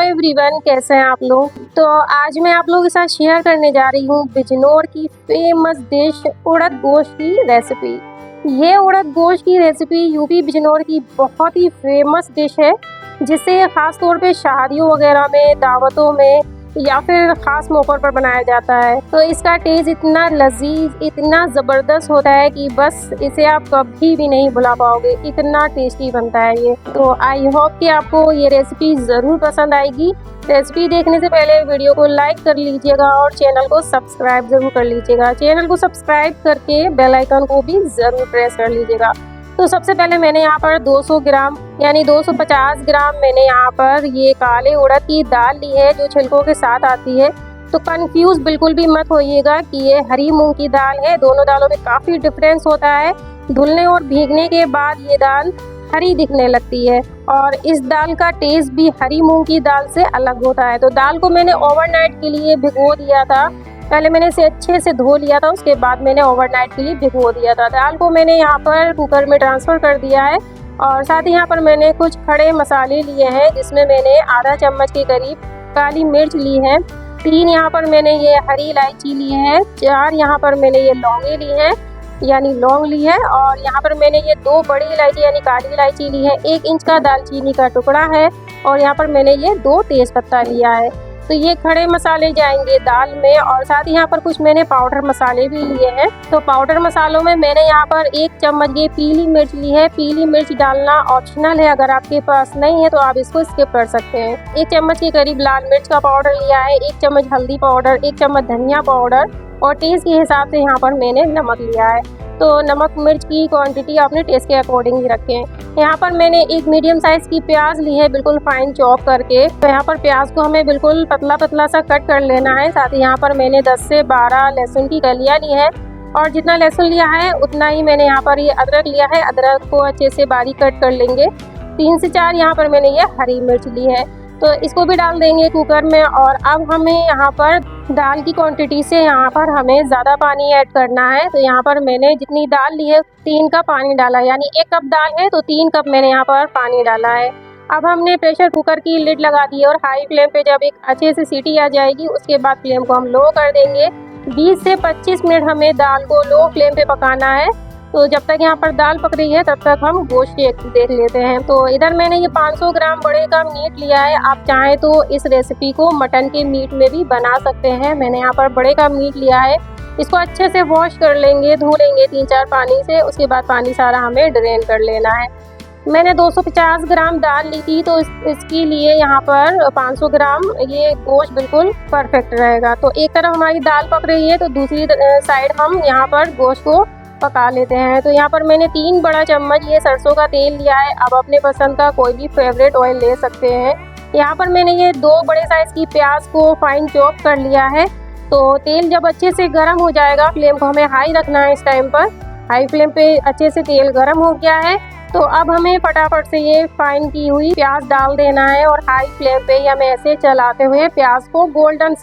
Everyone, कैसे हैं आप लोग। तो आज मैं आप लोगों के साथ शेयर करने जा रही हूँ बिजनौर की फेमस डिश उड़द गोश्त की रेसिपी। ये उड़द गोश्त की रेसिपी यूपी बिजनौर की बहुत ही फेमस डिश है, जिसे ख़ास तौर पे शादियों वगैरह में, दावतों में या फिर ख़ास मौक़ों पर बनाया जाता है। तो इसका टेस्ट इतना लजीज, इतना ज़बरदस्त होता है कि बस इसे आप कभी भी नहीं भुला पाओगे, इतना टेस्टी बनता है ये। तो आई होप कि आपको ये रेसिपी ज़रूर पसंद आएगी। रेसिपी देखने से पहले वीडियो को लाइक कर लीजिएगा और चैनल को सब्सक्राइब ज़रूर कर लीजिएगा। चैनल को सब्सक्राइब करके बेल आइकन को भी ज़रूर प्रेस कर लीजिएगा। तो सबसे पहले मैंने यहाँ पर 200 ग्राम यानी 250 ग्राम मैंने यहाँ पर ये काले उड़द की दाल ली है, जो छिलकों के साथ आती है। तो कंफ्यूज बिल्कुल भी मत होइएगा कि ये हरी मूंग की दाल है। दोनों दालों में काफ़ी डिफरेंस होता है। धुलने और भीगने के बाद ये दाल हरी दिखने लगती है और इस दाल का टेस्ट भी हरी मूंग की दाल से अलग होता है। तो दाल को मैंने ओवरनाइट के लिए भिगो दिया था। पहले मैंने इसे अच्छे से धो लिया था, उसके बाद मैंने ओवरनाइट के लिए भिगो दिया था। दाल को मैंने यहाँ पर कुकर में ट्रांसफ़र कर दिया है और साथ ही यहाँ पर मैंने कुछ खड़े मसाले लिए हैं, जिसमें मैंने आधा चम्मच के करीब काली मिर्च ली है, 3 यहाँ पर मैंने ये हरी इलायची ली है, 4 यहाँ पर मैंने ये लौंगे ली हैं यानी लौंग ली है और यहाँ पर मैंने ये 2 बड़ी इलायची यानी काली इलायची ली है, 1 इंच का दालचीनी का टुकड़ा है और यहाँ पर मैंने ये 2 तेज़पत्ता लिया है। तो ये खड़े मसाले जाएंगे दाल में और साथ ही यहाँ पर कुछ मैंने पाउडर मसाले भी लिए हैं। तो पाउडर मसालों में मैंने यहाँ पर 1 चम्मच ये पीली मिर्च ली है। पीली मिर्च डालना ऑप्शनल है, अगर आपके पास नहीं है तो आप इसको स्किप कर सकते हैं। 1 चम्मच के करीब लाल मिर्च का पाउडर लिया है, 1 चम्मच हल्दी पाउडर, 1 चम्मच धनिया पाउडर और टेस्ट के हिसाब से यहाँ पर मैंने नमक लिया है। तो नमक मिर्च की क्वांटिटी आपने टेस्ट के अकॉर्डिंग ही रखें। यहाँ पर मैंने एक मीडियम साइज़ की प्याज ली है, बिल्कुल फाइन चॉप करके। तो यहाँ पर प्याज को हमें बिल्कुल पतला पतला सा कट कर लेना है। साथ ही यहाँ पर मैंने 10 से 12 लहसुन की कलियाँ ली है और जितना लहसुन लिया है उतना ही मैंने यहाँ पर ये अदरक लिया है। अदरक को अच्छे से बारीक कट कर लेंगे। 3 से 4 यहाँ पर मैंने ये हरी मिर्च ली है, तो इसको भी डाल देंगे कुकर में। और अब हमें यहाँ पर दाल की क्वांटिटी से यहाँ पर हमें ज़्यादा पानी ऐड करना है। तो यहाँ पर मैंने जितनी दाल ली है 3 कप पानी डाला, यानी 1 कप दाल है तो 3 कप मैंने यहाँ पर पानी डाला है। अब हमने प्रेशर कुकर की लिड लगा दी है और हाई फ्लेम पे जब एक अच्छे से सीटी आ जाएगी उसके बाद फ्लेम को हम लो कर देंगे। 20 से 25 मिनट हमें दाल को लो फ्लेम पे पकाना है। तो जब तक यहाँ पर दाल पक रही है तब तक हम गोश्त देख लेते हैं। तो इधर मैंने ये 500 ग्राम बड़े का मीट लिया है। आप चाहें तो इस रेसिपी को मटन के मीट में भी बना सकते हैं। मैंने यहाँ पर बड़े का मीट लिया है। इसको अच्छे से वॉश कर लेंगे, धो लेंगे 3-4 पानी से। उसके बाद पानी सारा हमें ड्रेन कर लेना है। मैंने 250 ग्राम दाल ली थी, तो इसके लिए यहाँ पर 500 ग्राम ये गोश्त बिल्कुल परफेक्ट रहेगा। तो एक तरफ हमारी दाल पक रही है तो दूसरी साइड हम यहाँ पर गोश्त को पका लेते हैं। तो यहाँ पर मैंने 3 बड़ा चम्मच ये सरसों का तेल लिया है। आप अपने पसंद का कोई भी फेवरेट ऑयल ले सकते हैं। यहाँ पर मैंने ये 2 बड़े साइज़ की प्याज को फाइन चॉप कर लिया है। तो तेल जब अच्छे से गर्म हो जाएगा, फ्लेम को हमें हाई रखना है। इस टाइम पर हाई फ्लेम पे अच्छे से तेल गर्म हो गया है। तो अब हमें फटाफट से ये फाइन की हुई प्याज डाल देना है और हाई फ्लेम पे ही हमें ऐसे चलाते हुए प्याज को गोल्डन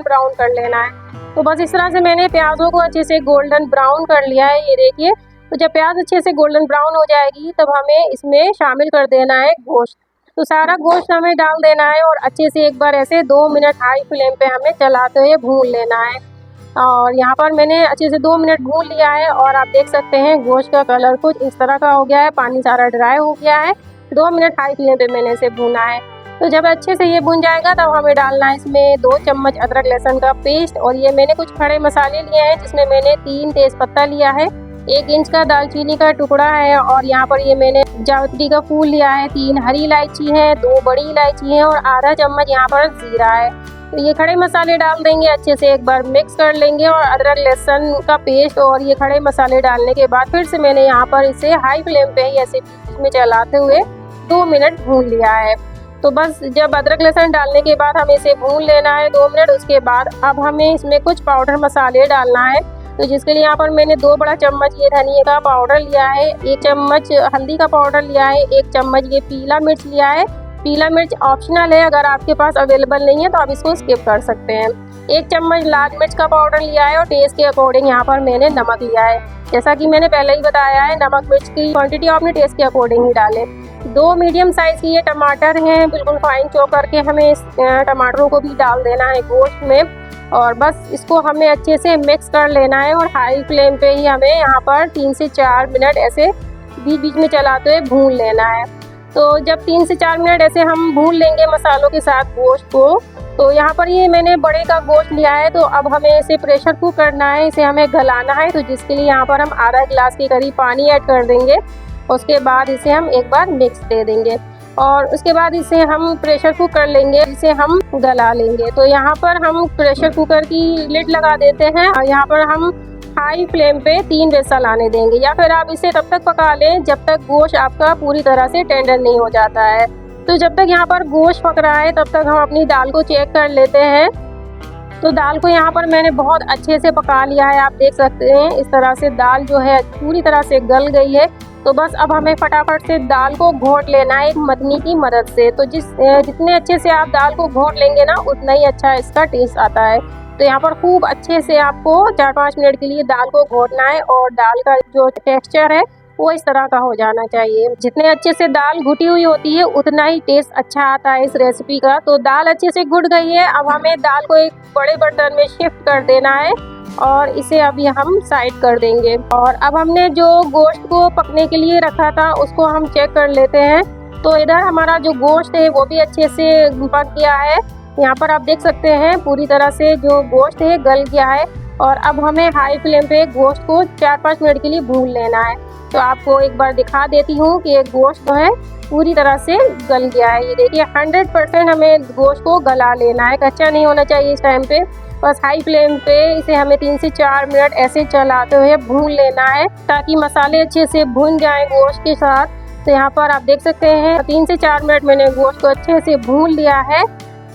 ब्राउन कर लेना है। तो बस इस तरह से मैंने प्याज़ों को अच्छे से गोल्डन ब्राउन कर लिया है, ये देखिए। तो जब प्याज अच्छे से गोल्डन ब्राउन हो जाएगी तब हमें इसमें शामिल कर देना है गोश्त। तो सारा गोश्त हमें डाल देना है और अच्छे से एक बार ऐसे 2 मिनट हाई फ्लेम पे हमें चलाते हुए भून लेना है। और यहाँ पर मैंने अच्छे से 2 मिनट भून लिया है और आप देख सकते हैं गोश्त का कलर कुछ इस तरह का हो गया है, पानी सारा ड्राई हो गया है। 2 मिनट हाई फ्लेम पे मैंने इसे भूना है। तो जब अच्छे से ये भुन जाएगा तब हमें डालना है इसमें 2 चम्मच अदरक लहसुन का पेस्ट और ये मैंने कुछ खड़े मसाले लिए हैं, जिसमें मैंने 3 तेज़पत्ता लिया है, 1 इंच का दालचीनी का टुकड़ा है और यहाँ पर ये मैंने जावित्री का फूल लिया है, 3 हरी इलायची है, 2 बड़ी इलायची है और आधा चम्मच यहाँ पर जीरा है। तो ये खड़े मसाले डाल देंगे, अच्छे से एक बार मिक्स कर लेंगे और अदरक लहसुन का पेस्ट और ये खड़े मसाले डालने के बाद फिर से मैंने यहाँ पर इसे हाई फ्लेम पे ही ऐसे बीच में चलाते हुए 2 मिनट भून लिया है। तो बस जब अदरक लहसुन डालने के बाद हमें इसे भून लेना है 2 मिनट। उसके बाद अब हमें इसमें कुछ पाउडर मसाले डालना है। तो जिसके लिए यहाँ पर मैंने 2 बड़ा चम्मच ये धनिया का पाउडर लिया है, 1 चम्मच हल्दी का पाउडर लिया है, 1 चम्मच ये पीला मिर्च लिया है। पीला मिर्च ऑप्शनल है, अगर आपके पास अवेलेबल नहीं है तो आप इसको स्किप कर सकते हैं। 1 चम्मच लाल मिर्च का पाउडर लिया है और टेस्ट के अकॉर्डिंग यहाँ पर मैंने नमक लिया है। जैसा कि मैंने पहले ही बताया है, नमक मिर्च की क्वांटिटी अपने टेस्ट के अकॉर्डिंग ही डालें। 2 मीडियम साइज़ के ये टमाटर हैं, बिल्कुल फाइन चॉप करके हमें इस टमाटरों को भी डाल देना है गोश्त में और बस इसको हमें अच्छे से मिक्स कर लेना है और हाई फ्लेम पे ही हमें यहाँ पर 3 से 4 मिनट ऐसे बीच बीच में चलाते हुए भून लेना है। तो जब 3 से 4 मिनट ऐसे हम भून लेंगे मसालों के साथ गोश्त को, तो यहाँ पर ये मैंने बड़े का गोश्त लिया है, तो अब हमें इसे प्रेशर कुक करना है, इसे हमें गलाना है। तो जिसके लिए यहाँ पर हम आधा गिलास के करीब पानी ऐड कर देंगे। उसके बाद इसे हम एक बार मिक्स दे देंगे और उसके बाद इसे हम प्रेशर कुक कर लेंगे, इसे हम गला लेंगे। तो यहाँ पर हम प्रेशर कुकर की लिड लगा देते हैं और यहाँ पर हम हाई फ्लेम पे 3 विसल आने देंगे, या फिर आप इसे तब तक पका लें जब तक गोश्त आपका पूरी तरह से टेंडर नहीं हो जाता है। तो जब तक यहाँ पर गोश्त पक रहा है तब तक हम अपनी दाल को चेक कर लेते हैं। तो दाल को यहाँ पर मैंने बहुत अच्छे से पका लिया है, आप देख सकते हैं इस तरह से दाल जो है पूरी तरह से गल गई है। तो बस अब हमें फटाफट से दाल को घोट लेना है एक मथनी की मदद से। तो जितने अच्छे से आप दाल को घोट लेंगे ना, उतना ही अच्छा इसका टेस्ट आता है। तो यहाँ पर खूब अच्छे से आपको 4-5 मिनट के लिए दाल को घोटना है और दाल का जो टेक्सचर है वो इस तरह का हो जाना चाहिए। जितने अच्छे से दाल घुटी हुई होती है उतना ही टेस्ट अच्छा आता है इस रेसिपी का। तो दाल अच्छे से घुट गई है, अब हमें दाल को एक बड़े बर्तन में शिफ्ट कर देना है और इसे अभी हम साइड कर देंगे। और अब हमने जो गोश्त को पकने के लिए रखा था उसको हम चेक कर लेते हैं। तो इधर हमारा जो गोश्त है वो भी अच्छे से पक गया है। यहाँ पर आप देख सकते हैं पूरी तरह से जो गोश्त है गल गया है और अब हमें हाई फ्लेम पे गोश्त को 4-5 मिनट के लिए भून लेना है। तो आपको एक बार दिखा देती हूँ कि ये गोश्त जो है पूरी तरह से गल गया है। ये देखिए 100% हमें गोश्त को गला लेना है, कच्चा नहीं होना चाहिए इस टाइम पे। बस हाई फ्लेम पे इसे हमें 3 से 4 मिनट ऐसे चलाते हुए भून लेना है ताकि मसाले अच्छे से भून जाएं गोश्त के साथ। तो यहाँ पर आप देख सकते हैं 3 से 4 मिनट मैंने गोश्त को अच्छे से भून लिया है।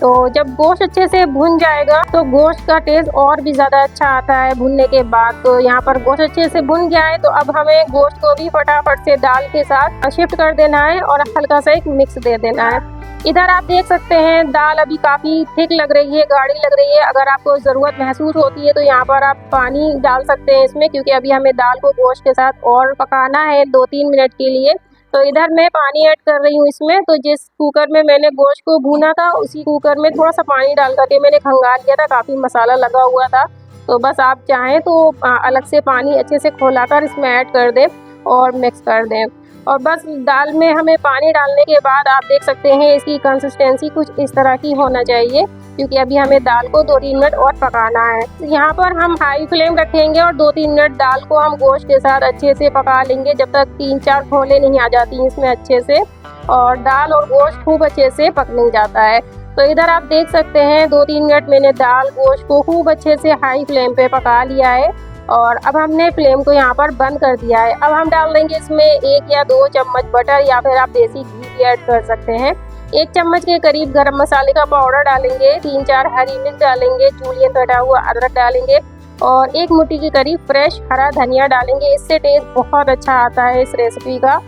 तो जब गोश्त अच्छे से भुन जाएगा तो गोश्त का टेस्ट और भी ज़्यादा अच्छा आता है भुनने के बाद। तो यहाँ पर गोश्त अच्छे से भुन गया है, तो अब हमें गोश्त को भी फटाफट से दाल के साथ शिफ्ट कर देना है और हल्का सा एक मिक्स दे देना है। इधर आप देख सकते हैं दाल अभी काफ़ी थिक लग रही है, गाढ़ी लग रही है। अगर आपको ज़रूरत महसूस होती है तो यहाँ पर आप पानी डाल सकते हैं इसमें, क्योंकि अभी हमें दाल को गोश्त के साथ और पकाना है 2-3 मिनट के लिए। तो इधर मैं पानी ऐड कर रही हूँ इसमें। तो जिस कुकर में मैंने गोश्त को भूना था उसी कुकर में थोड़ा सा पानी डाल करके मैंने खंगाल लिया था, काफ़ी मसाला लगा हुआ था। तो बस आप चाहें तो अलग से पानी अच्छे से खौलाकर इसमें ऐड कर दें और मिक्स कर दें। और बस दाल में हमें पानी डालने के बाद आप देख सकते हैं इसकी कंसिस्टेंसी कुछ इस तरह की होना चाहिए, क्योंकि अभी हमें दाल को 2-3 मिनट और पकाना है। यहाँ पर हम हाई फ्लेम रखेंगे और 2-3 मिनट दाल को हम गोश्त के साथ अच्छे से पका लेंगे जब तक 3-4 खोले नहीं आ जाती इसमें अच्छे से, और दाल और गोश्त खूब अच्छे से पक नहीं जाता है। तो इधर आप देख सकते हैं 2-3 मिनट मैंने दाल गोश्त को खूब अच्छे से हाई फ्लेम पे पका लिया है और अब हमने फ्लेम को यहाँ पर बंद कर दिया है। अब हम डाल देंगे इसमें 1 या 2 चम्मच बटर, या फिर आप देसी घी भी ऐड कर सकते हैं। 1 चम्मच के करीब गरम मसाले का पाउडर डालेंगे, 3-4 हरी मिर्च डालेंगे, जूलियन कटा हुआ अदरक डालेंगे और 1 मुट्ठी के करीब फ्रेश हरा धनिया डालेंगे। इससे टेस्ट बहुत अच्छा आता है इस रेसिपी का।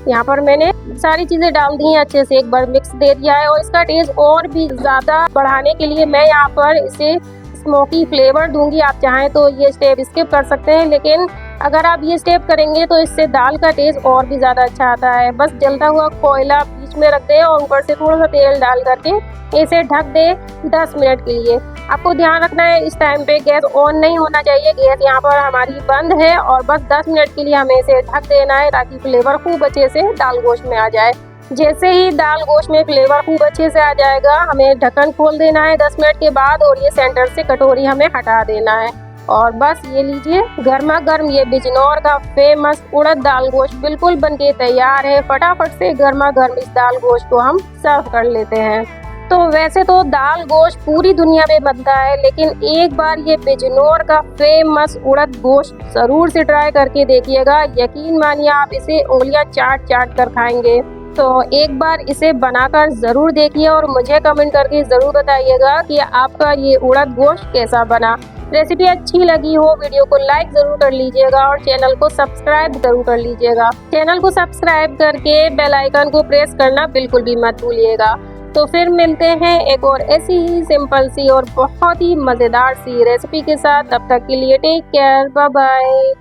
यहाँ पर मैंने सारी चीज़ें डाल दी हैं, अच्छे से एक बार मिक्स दे दिया है और इसका टेस्ट और भी ज़्यादा बढ़ाने के लिए मैं यहाँ पर इसे स्मोकी फ्लेवर दूंगी। आप चाहें तो ये स्टेप स्किप कर सकते हैं, लेकिन अगर आप ये स्टेप करेंगे तो इससे दाल का टेस्ट और भी ज़्यादा अच्छा आता है। बस जलता हुआ कोयला बीच में रख दें और ऊपर से थोड़ा सा तेल डाल करके इसे ढक दें 10 मिनट के लिए। आपको ध्यान रखना है इस टाइम पे गैस ऑन नहीं होना चाहिए, गैस यहाँ पर हमारी बंद है और बस 10 मिनट के लिए हमें इसे ढक देना है ताकि फ्लेवर खूब अच्छे से दाल गोश्त में आ जाए। जैसे ही दाल गोश्त में फ्लेवर खूब अच्छे से आ जाएगा हमें ढक्कन खोल देना है 10 मिनट के बाद और ये सेंटर से कटोरी हमें हटा देना है। और बस ये लीजिए गर्मा गर्म ये बिजनौर का फेमस उड़द दाल गोश्त बिल्कुल बनके तैयार है। फटाफट से गर्मा गर्म इस दाल गोश्त को हम सर्व कर लेते हैं। तो वैसे तो दाल गोश्त पूरी दुनिया में बनता है, लेकिन एक बार ये बिजनौर का फेमस उड़द गोश्त ज़रूर से ट्राई करके देखिएगा। यकीन मानिए आप इसे उंगलियां चाट चाट कर खाएंगे। तो एक बार इसे बनाकर ज़रूर देखिए और मुझे कमेंट करके ज़रूर बताइएगा कि आपका ये उड़द गोश्त कैसा बना। रेसिपी अच्छी लगी हो वीडियो को लाइक ज़रूर कर लीजिएगा और चैनल को सब्सक्राइब ज़रूर कर लीजिएगा। चैनल को सब्सक्राइब करके बेल आइकन को प्रेस करना बिल्कुल भी मत भूलिएगा। तो फिर मिलते हैं एक और ऐसी ही सिंपल सी और बहुत ही मज़ेदार सी रेसिपी के साथ। तब तक के लिए टेक केयर, बाय बाय।